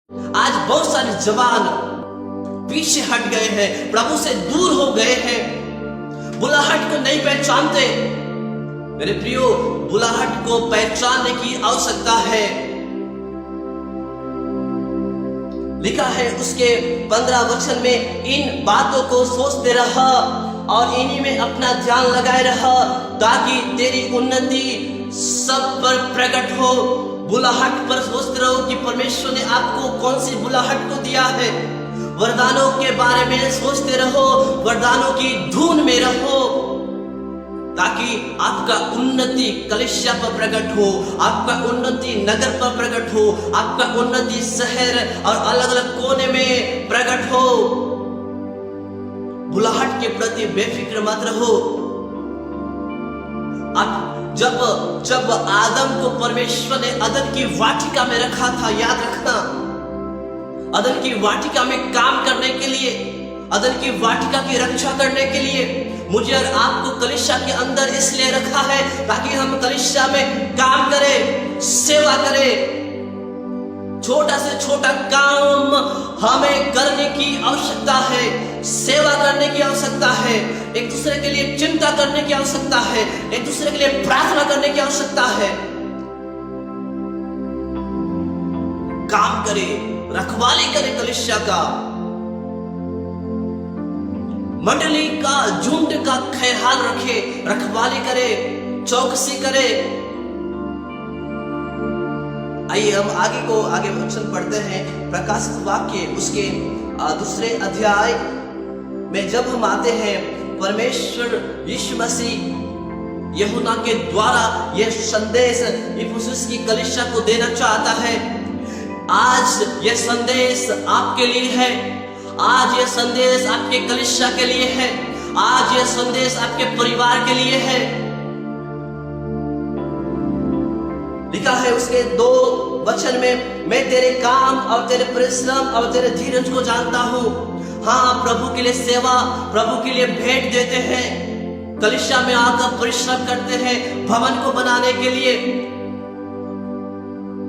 आज बहुत सारे जवान पीछे हट गए हैं, प्रभु से दूर हो गए हैं, बुलाहट को नहीं पहचानते। मेरे प्रियो, बुलाहट को पहचानने की आवश्यकता है। लिखा है उसके 15 वचन में, इन बातों को सोचते रहा और इन्हीं में अपना ध्यान लगाए रहा, ताकि तेरी उन्नति सब पर प्रकट हो। बुलाहट पर सोचते रहो कि परमेश्वर ने आपको कौन सी बुलाहट को दिया है। वरदानों के बारे में सोचते रहो, वरदानों की धुन में रहो, ताकि आपका उन्नति कलीसिया पर प्रकट हो, आपका उन्नति नगर पर प्रकट हो, आपका उन्नति शहर और अलग अलग कोने में प्रकट हो। बुलाहट के प्रति बेफिक्र मत रहो। अब जब आदम को परमेश्वर ने अदन की वाटिका में रखा था, याद रखना, अदन की वाटिका में काम करने के लिए, अदन की वाटिका की रक्षा करने के लिए मुझे और आपको कलीसिया के अंदर इसलिए रखा है ताकि हम कलीसिया में काम करें, सेवा करें। छोटा से छोटा काम हमें करने की आवश्यकता है, सेवा करने की आवश्यकता है, एक दूसरे के लिए चिंता करने की आवश्यकता है, एक दूसरे के लिए प्रार्थना करने की आवश्यकता है। काम करें, रखवाली करें कलीसिया का, मंडली का, झुंड का ख्याल रखे, रखवाली करे, चौकसी करे। आइए हम आगे वचन पढ़ते हैं। प्रकाशित वाक्य उसके दूसरे अध्याय में जब हम आते हैं, परमेश्वर यीशु मसीह यूहन्ना के द्वारा यह संदेश इफिसुस की कलीसिया को देना चाहता है। आज यह संदेश आपके लिए है, आज यह संदेश आपके कलीसिया के लिए है, आज यह संदेश आपके परिवार के लिए है। लिखा है उसके 2 वचन में, मैं तेरे काम और तेरे परिश्रम और तेरे धीरज को जानता हूं। हाँ, प्रभु के लिए सेवा, प्रभु के लिए भेंट देते हैं, कलीसिया में आकर परिश्रम करते हैं भवन को बनाने के लिए।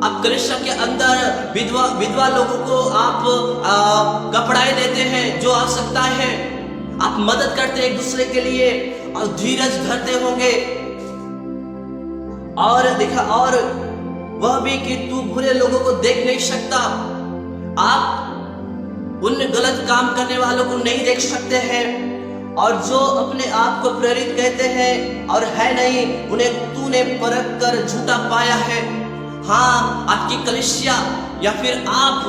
आप कलीसिया के अंदर विधवा लोगों को आप कपड़ाएं देते हैं, जो आवश्यकता है, आप मदद करते एक दूसरे के लिए और धीरज धरते होंगे। और देखा, और वह भी कि तू बुरे लोगों को देख नहीं सकता, आप उन गलत काम करने वालों को नहीं देख सकते हैं, और जो अपने आप को प्रेरित कहते हैं और है नहीं, उन्हें तूने परख कर झूठा पाया है। हाँ, आपकी कलीसिया या फिर आप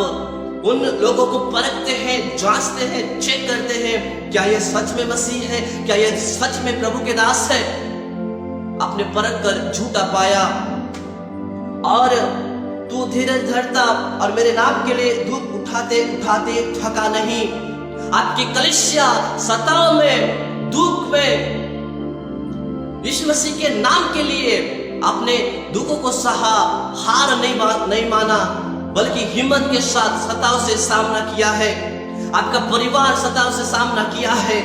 उन लोगों को परखते हैं, जांचते हैं, चेक करते हैं, क्या यह सच में मसीह है, क्या यह सच में प्रभु के दास है। आपने परख कर झूठा पाया और तू धीरज धरता और मेरे नाम के लिए दुख उठाते उठाते थका नहीं। आपकी कलीसिया सताव में, दुख में यीशु मसीह के नाम के लिए आपने दुखों को सहा, हार नहीं माना, बल्कि हिम्मत के साथ सताव से सामना किया है। आपका परिवार सताव से सामना किया है।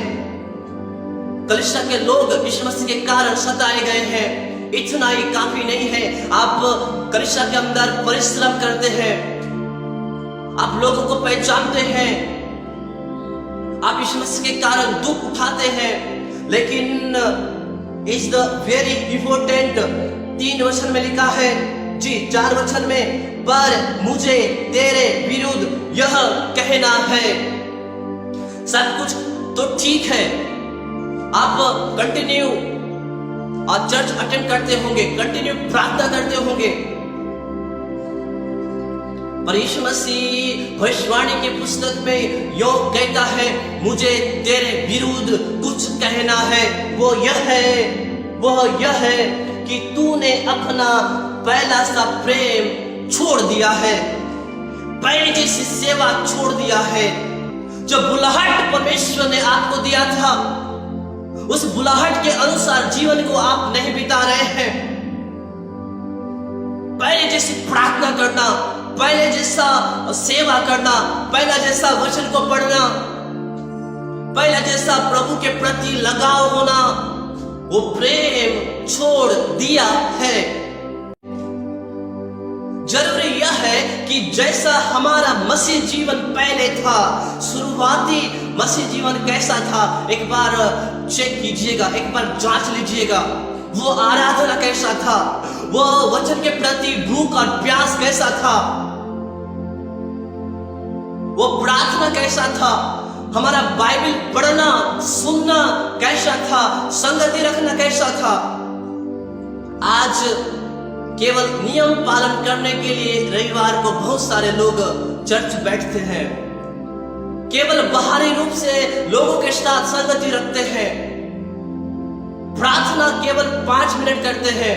कलीसिया के लोग यीशु मसीह के कारण सताए गए हैं। इतना ही काफी नहीं है, आप कलीसिया के अंदर परिश्रम करते हैं, आप लोगों को पहचानते हैं, आप यीशु मसीह के कारण दुख उठाते हैं। लेकिन इज द वेरी इंपॉर्टेंट 3 वचन में लिखा है, जी 4 वचन में, पर मुझे तेरे विरुद्ध यह कहना है। सब कुछ तो ठीक है, आप कंटिन्यू और चर्च अटेंड करते होंगे, कंटिन्यू प्रार्थना करते होंगे, पर यीशु मसीह भविष्यवाणी की पुस्तक में यो कहता है, मुझे तेरे विरुद्ध कुछ कहना है। वो यह है कि तूने अपना पहला सा प्रेम छोड़ दिया है, पहले जैसी सेवा छोड़ दिया है। जो बुलाहट परमेश्वर ने आपको दिया था, उस बुलाहट के अनुसार जीवन को आप नहीं बिता रहे हैं। पहले जैसी प्रार्थना करना, पहले जैसा सेवा करना, पहला जैसा वचन को पढ़ना, पहला जैसा प्रभु के प्रति लगाव होना, वो प्रेम छोड़ दिया है। जरूरी यह है कि जैसा हमारा मसीह जीवन पहले था, शुरुआती मसीह जीवन कैसा था, एक बार चेक कीजिएगा, एक बार जांच लीजिएगा। वो आराधना कैसा था, वो वचन के प्रति भूख और प्यास कैसा था, वो प्रार्थना कैसा था, हमारा बाइबल पढ़ना सुनना कैसा था, संगति रखना कैसा था। आज केवल नियम पालन करने के लिए रविवार को बहुत सारे लोग चर्च बैठते हैं, केवल बाहरी रूप से लोगों के साथ संगति रखते हैं, प्रार्थना केवल 5 मिनट करते हैं,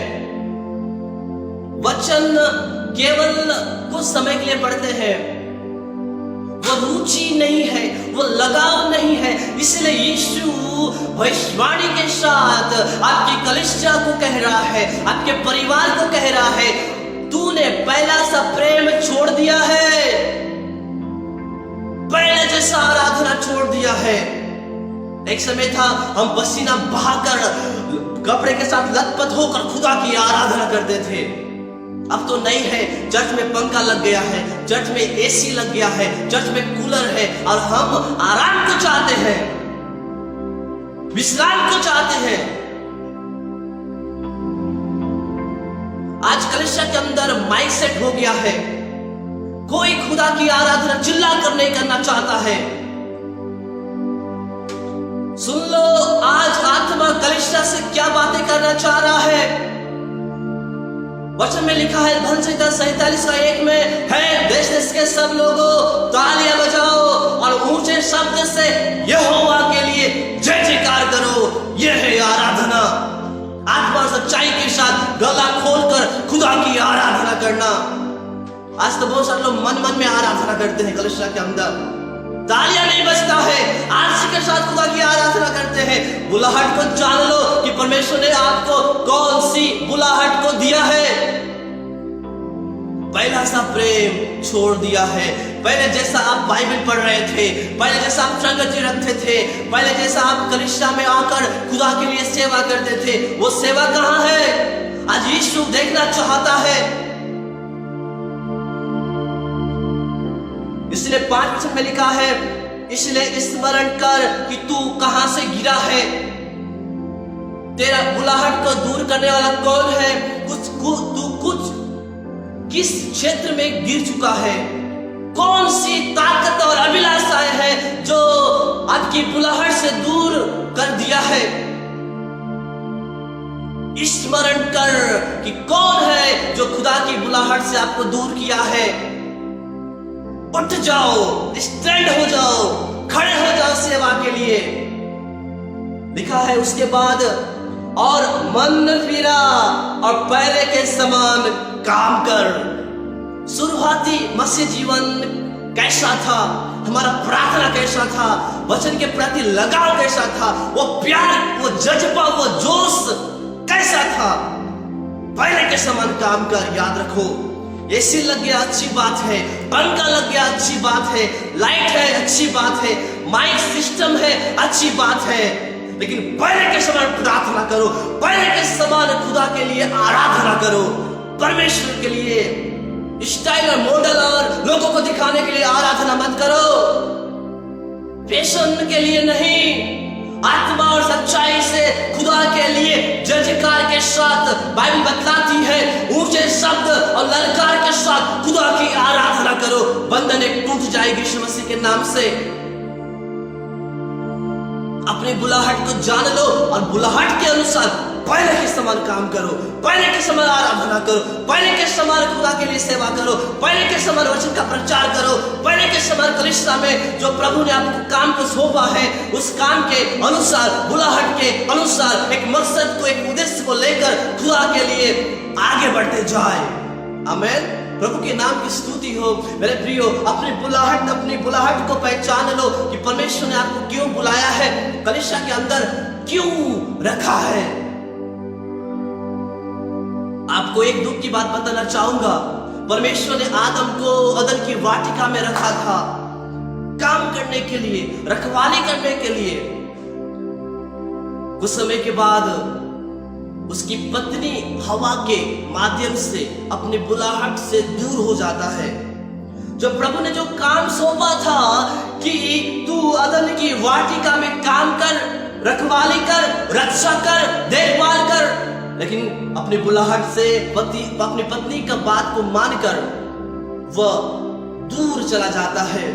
वचन केवल कुछ समय के लिए पढ़ते हैं। वो रुचि नहीं है, वो लगाव नहीं है। इसलिए यीशु भविष्यवाणी के साथ आपकी कलीसिया को कह रहा है, आपके परिवार को कह रहा है, तूने पहला सा प्रेम छोड़ दिया है, पहले जैसा आराधना छोड़ दिया है। एक समय था हम पसीना बहाकर कपड़े के साथ लथपथ होकर खुदा की आराधना करते थे। अब तो नहीं है, चर्च में पंखा लग गया है, चर्च में एसी लग गया है, चर्च में कूलर है और हम आराम को चाहते हैं, विश्राम को चाहते हैं। आज कलीसिया के अंदर माइक सेट हो गया है, कोई खुदा की आराधना चिल्ला कर नहीं करना चाहता है। सुन लो, आज आत्मा कलीसिया से क्या बातें करना चाह रहा है। वचन में लिखा है, भजन संहिता 47:1 में है, देश देश के सब लोगों तालियां बजाओ और ऊंचे शब्द से यहोवा के लिए जय जयकार करो। यह है आराधना, आत्मा सच्चाई के साथ गला खोलकर खुदा की आराधना करना। आज तो बहुत सारे लोग मन मन में आराधना करते हैं, कलीसिया के अंदर तालियां नहीं बजता है, आरसी के साथ खुदा की आराधना करते हैं। बुलाहट को जान लो कि परमेश्वर ने आपको कौन सी बुलाहट को दिया है। पहला सा प्रेम छोड़ दिया है। पहले जैसा आप बाइबल पढ़ रहे थे, पहले जैसा आप संगति रखते थे, पहले जैसा आप कलीसिया में आकर खुदा के लिए सेवा करते थे, वो सेवा कहां है? आज यीशु देखना चाहता है। इसलिए 5 वचन में लिखा है, इसलिए स्मरण कर कि तू कहां से गिरा है, तेरा बुलाहट को दूर करने वाला कौन है, तू किस क्षेत्र में गिर चुका है, कौन सी ताकत और अभिलाषाएं है जो आपकी बुलाहट से दूर कर दिया है। स्मरण कर कि कौन है जो खुदा की बुलाहट से आपको दूर किया है। उठ जाओ, स्टैंड हो जाओ, खड़े हो जाओ सेवा के लिए। लिखा है उसके बाद, और मन फिरा और पहले के समान काम कर। शुरुआती मसीह जीवन कैसा था, हमारा प्रार्थना कैसा था, वचन के प्रति लगाव कैसा था, वो प्यार, वो जज्बा, वो जोश कैसा था। पहले के समान काम कर। याद रखो, एसी लग गया अच्छी बात है, पंखा लग गया अच्छी बात है, लाइट है अच्छी बात है, माइक सिस्टम है अच्छी बात है, लेकिन पहले के समान प्रार्थना करो, पहले के समान खुदा के लिए आराधना करो। परमेश्वर के लिए स्टाइल और मॉडल और लोगों को दिखाने के लिए आराधना मत करो, फैशन के लिए नहीं, आत्मा और सच्चाई से खुदा के लिए जयकार के साथ। बाइबल बतलाती है, ऊंचे शब्द और ललकार के साथ खुदा की आराधना करो, बंधन एक टूट जाएगी यीशु मसीह के नाम से। अपनी बुलाहट को जान लो और बुलाहट के अनुसार पहले के समान काम करो, पहले के समान आराधना करो, पहले के समान खुदा के लिए सेवा करो, पहले के समान वचन का प्रचार करो, पहले के समान कलीसिया में जो प्रभु ने आपको काम को सौंपा है उस काम के अनुसार, बुलाहट के अनुसार, एक मकसद को, एक उद्देश्य को लेकर खुदा के लिए आगे बढ़ते जाए। आमीन। प्रभु के नाम की स्तुति हो। मेरे प्रियो, अपनी बुलाहट को पहचान लो कि परमेश्वर ने आपको क्यों बुलाया है, कलीसिया के अंदर क्यों रखा है। आपको एक दुख की बात बताना चाहूंगा, परमेश्वर ने आदम को अदन की वाटिका में रखा था काम करने के लिए, रखवाली करने के लिए। कुछ समय के बाद उसकी पत्नी हवा के माध्यम से अपनी बुलाहट से दूर हो जाता है। जो प्रभु ने जो काम सौंपा था कि तू अदन की वाटिका में काम कर, रखवाली कर, रक्षा कर, देखभाल कर, लेकिन अपनी बुलाहट से अपनी पत्नी का बात को मानकर वह दूर चला जाता है।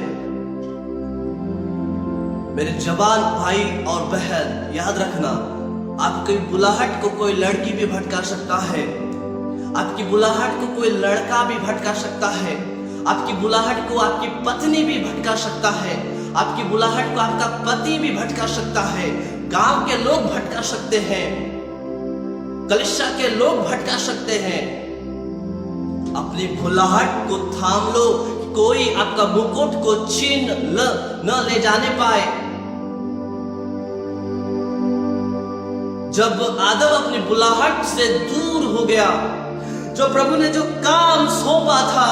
मेरे जवान भाई और बहन, याद रखना, आपकी बुलाहट को कोई लड़की भी भटका सकता है, आपकी बुलाहट को कोई लड़का भी भटका सकता है, आपकी बुलाहट को आपकी पत्नी भी भटका सकता है, आपकी बुलाहट को आपका पति भी भटका सकता है, गांव के लोग भटका सकते हैं, कलीसिया के लोग भटका सकते हैं। अपनी बुलाहट को थाम लो, कोई आपका मुकुट को छीन न ले जाने पाए। जब आदम अपनी बुलाहट से दूर हो गया, जो प्रभु ने जो काम सौंपा था,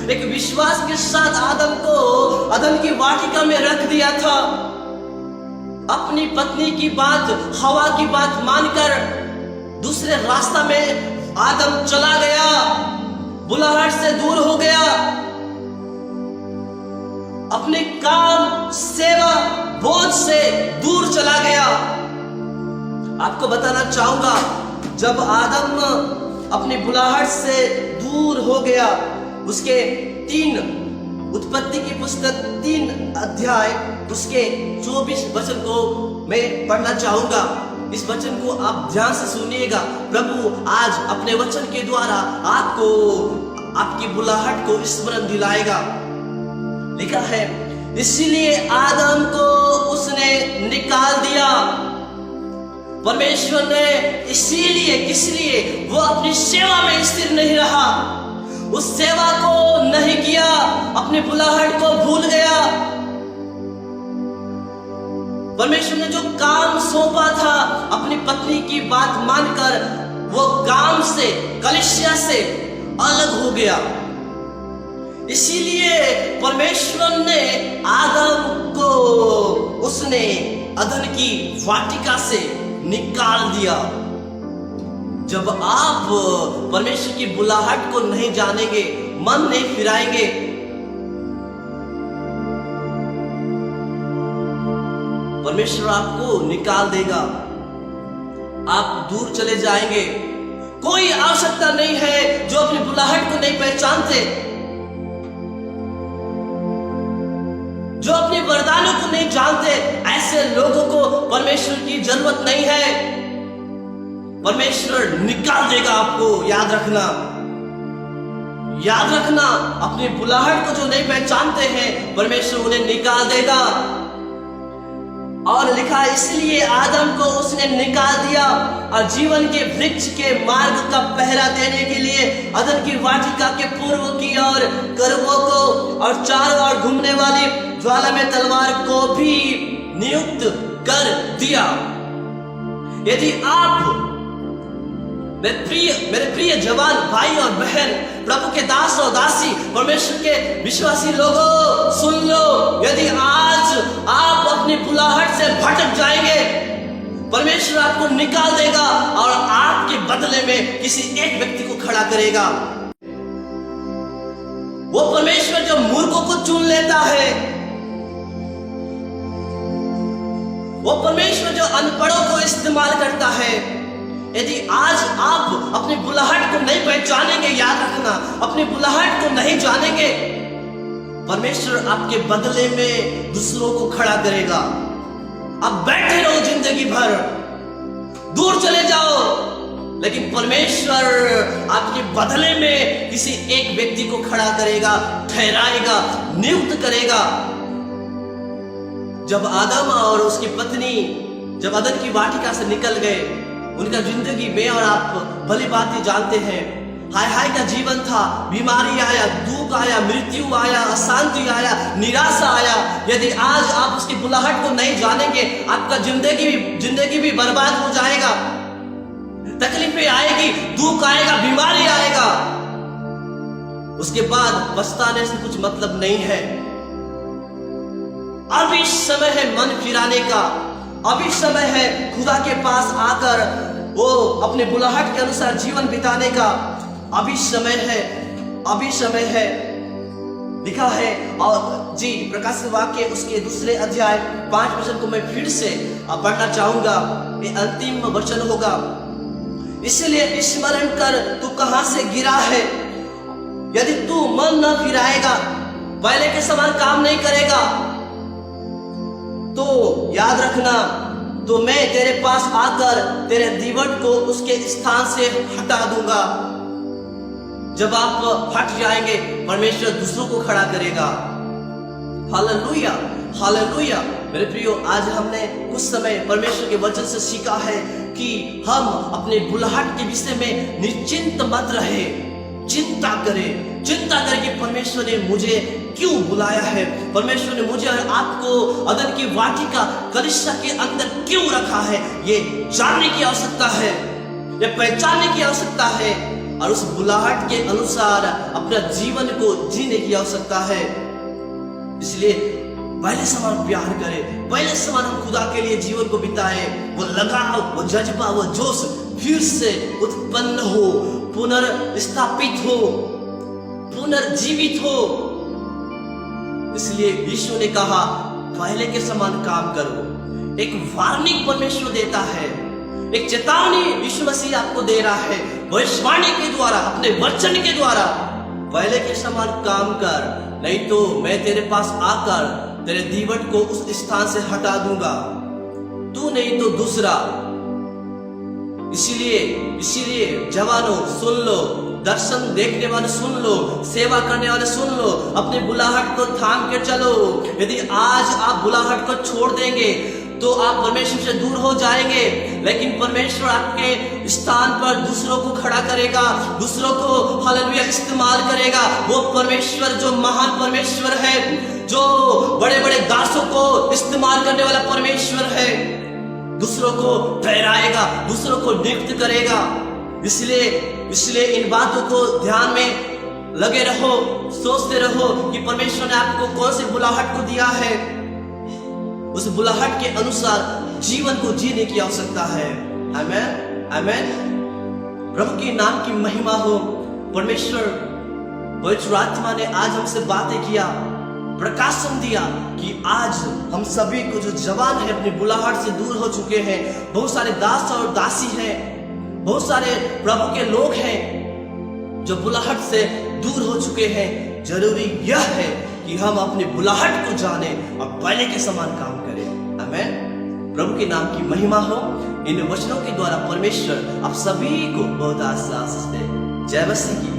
एक विश्वास के साथ आदम को अदन की वाटिका में रख दिया था, अपनी पत्नी की बात, हवा की बात मानकर दूसरे रास्ता में आदम चला गया, बुलाहट से दूर हो गया, अपने काम, सेवा, बोझ से दूर चला गया। आपको बताना चाहूंगा, जब आदम अपनी बुलाहट से दूर हो गया, उसके 3 उत्पत्ति की पुस्तक 3 अध्याय उसके 24 वचन को मैं पढ़ना चाहूंगा। इस वचन को आप ध्यान से सुनिएगा। प्रभु आज अपने वचन के द्वारा आपको आपकी बुलाहट को स्मरण दिलाएगा। लिखा है, इसीलिए आदम को उसने निकाल दिया। परमेश्वर ने इसीलिए, किसलिए वो अपनी सेवा में स्थिर नहीं रहा, उस सेवा को नहीं किया, अपनी बुलाहट को भूल गया। परमेश्वर ने जो काम सौंपा था, अपनी पत्नी की बात मानकर वो काम से, कलीसिया से अलग हो गया। इसीलिए परमेश्वर ने आदम को उसने अदन की वाटिका से निकाल दिया। जब आप परमेश्वर की बुलाहट को नहीं जानेंगे, मन नहीं फिराएंगे, परमेश्वर आपको निकाल देगा, आप दूर चले जाएंगे। कोई आवश्यकता नहीं है जो अपनी बुलाहट को नहीं पहचानते, जो अपने वरदानों को नहीं जानते, ऐसे लोगों को परमेश्वर की जरूरत नहीं है। परमेश्वर निकाल देगा आपको, याद रखना, याद रखना। अपनी बुलाहट को जो नहीं पहचानते हैं, परमेश्वर उन्हें निकाल देगा। और लिखा, इसलिए आदम को उसने निकाल दिया और जीवन के वृक्ष के मार्ग का पहरा देने के लिए अदन की वाटिका के पूर्व की ओर करवों को और चारों ओर घूमने वाली ज्वाला में तलवार को भी नियुक्त कर दिया। यदि आप मेरे प्रिय जवान भाई और बहन, प्रभु के दास और दासी, परमेश्वर के विश्वासी लोगों, सुन लो, यदि आज आप अपनी बुलाहट से भटक जाएंगे, परमेश्वर आपको निकाल देगा और आपके बदले में किसी एक व्यक्ति को खड़ा करेगा। वो परमेश्वर जो मूर्खों को चुन लेता है, वो परमेश्वर जो अनपढ़ों को इस्तेमाल करता है। यदि आज आप अपनी बुलाहट को नहीं पहचानेंगे, याद रखना, अपनी बुलाहट को नहीं जानेंगे, परमेश्वर आपके बदले में दूसरों को खड़ा करेगा। आप बैठे रहो जिंदगी भर, दूर चले जाओ, लेकिन परमेश्वर आपके बदले में किसी एक व्यक्ति को खड़ा करेगा, ठहराएगा, नियुक्त करेगा। जब आदम और उसकी पत्नी जब अदन की वाटिका से निकल गए, उनका जिंदगी में, और आप भली बातें जानते हैं, हाय हाय का जीवन था। बीमारी आया, दुख आया, मृत्यु आया, अशांति आया, निराशा आया। यदि आज आप उसकी बुलाहट को नहीं जानेंगे, आपका जिंदगी भी बर्बाद हो जाएगा। तकलीफें आएगी, दुख आएगा, बीमारी आएगा, उसके बाद पछताने से कुछ मतलब नहीं है। अभी समय है मन फिराने का, अभी समय है खुदा के पास आकर वो अपने बुलाहट के अनुसार जीवन बिताने का अभी समय है, अभी समय है, लिखा है। और जी प्रकाश वाक्य उसके 2 अध्याय 5 वचन को मैं फिर से पढ़ना चाहूंगा। ये अंतिम वचन होगा। इसलिए स्मरण कर तू कहां से गिरा है। यदि तू मन न फिराएगा, पहले के समान काम नहीं करेगा, तो याद रखना, तो मैं तेरे पास आकर तेरे दीवट को उसके स्थान से हटा दूंगा। जब आप हट जाएंगे, परमेश्वर दूसरों को खड़ा करेगा। Hallelujah, hallelujah. मेरे प्रियो, आज हमने कुछ समय परमेश्वर के वचन से सीखा है कि हम अपने बुलाहट के विषय में निश्चिंत मत रहे, चिंता करें, चिंता करें कि परमेश्वर ने मुझे क्यों बुलाया है, परमेश्वर ने मुझे और आपको अदन की वाटिका कलीसिया के अंदर क्यों रखा है। ये जानने की आवश्यकता है, ये पहचानने की आवश्यकता है, और उस बुलाहट के अनुसार अपना जीवन को जीने की आवश्यकता है। इसलिए पहले समान प्यार करें, पहले समान हम खुदा के लिए जीवन को बिताए। वो लगाव, वो जज्बा, वो जोश फिर से उत्पन्न हो, पुनर्स्थापित हो, पुनर्जीवित हो। इसलिए यीशु ने कहा पहले के समान काम करो। एक वार्निंग परमेश्वर देता है, एक चेतावनी यीशु मसीह आपको दे रहा है भविष्यवाणी के द्वारा, अपने वचन के द्वारा। पहले के समान काम कर, नहीं तो मैं तेरे पास आकर तेरे दीवट को उस स्थान से हटा दूंगा, तू नहीं तो दूसरा। इसीलिए जवानों सुन लो, दर्शन देखने वाले सुन लो, सेवा करने वाले सुन लो, अपने बुलाहट को थाम के चलो। यदि आज आप बुलाहट को छोड़ देंगे तो आप परमेश्वर से दूर हो जाएंगे, लेकिन परमेश्वर आपके स्थान पर दूसरों को खड़ा करेगा, दूसरों को हालेलुया इस्तेमाल करेगा। वो परमेश्वर जो महान परमेश्वर है, जो बड़े बड़े दासों को इस्तेमाल करने वाला परमेश्वर है, दूसरों को ठहराएगा, दूसरों को नियुक्त करेगा। इसलिए इन बातों को ध्यान में लगे रहो, सोचते रहो कि परमेश्वर ने आपको कौन सी बुलाहट को दिया है। उस बुलाहट के अनुसार जीवन को जीने की आवश्यकता है। आमेन, आमेन। प्रभु के नाम की महिमा हो। परमेश्वर पवित्र आत्मा ने आज हमसे बातें किया, प्रकाशन दिया कि आज हम सभी को जो जवान है अपनी बुलाहट से दूर हो चुके हैं, बहुत सारे दास और दासी हैं, बहुत सारे प्रभु के लोग हैं जो बुलाहट से दूर हो चुके हैं। जरूरी यह है कि हम अपनी बुलाहट को जाने और पहले के समान काम करें। आमेन। प्रभु के नाम की महिमा हो। इन वचनों के द्वारा परमेश्वर आप सभी को बहुत आशीष दे। जय मसीह की।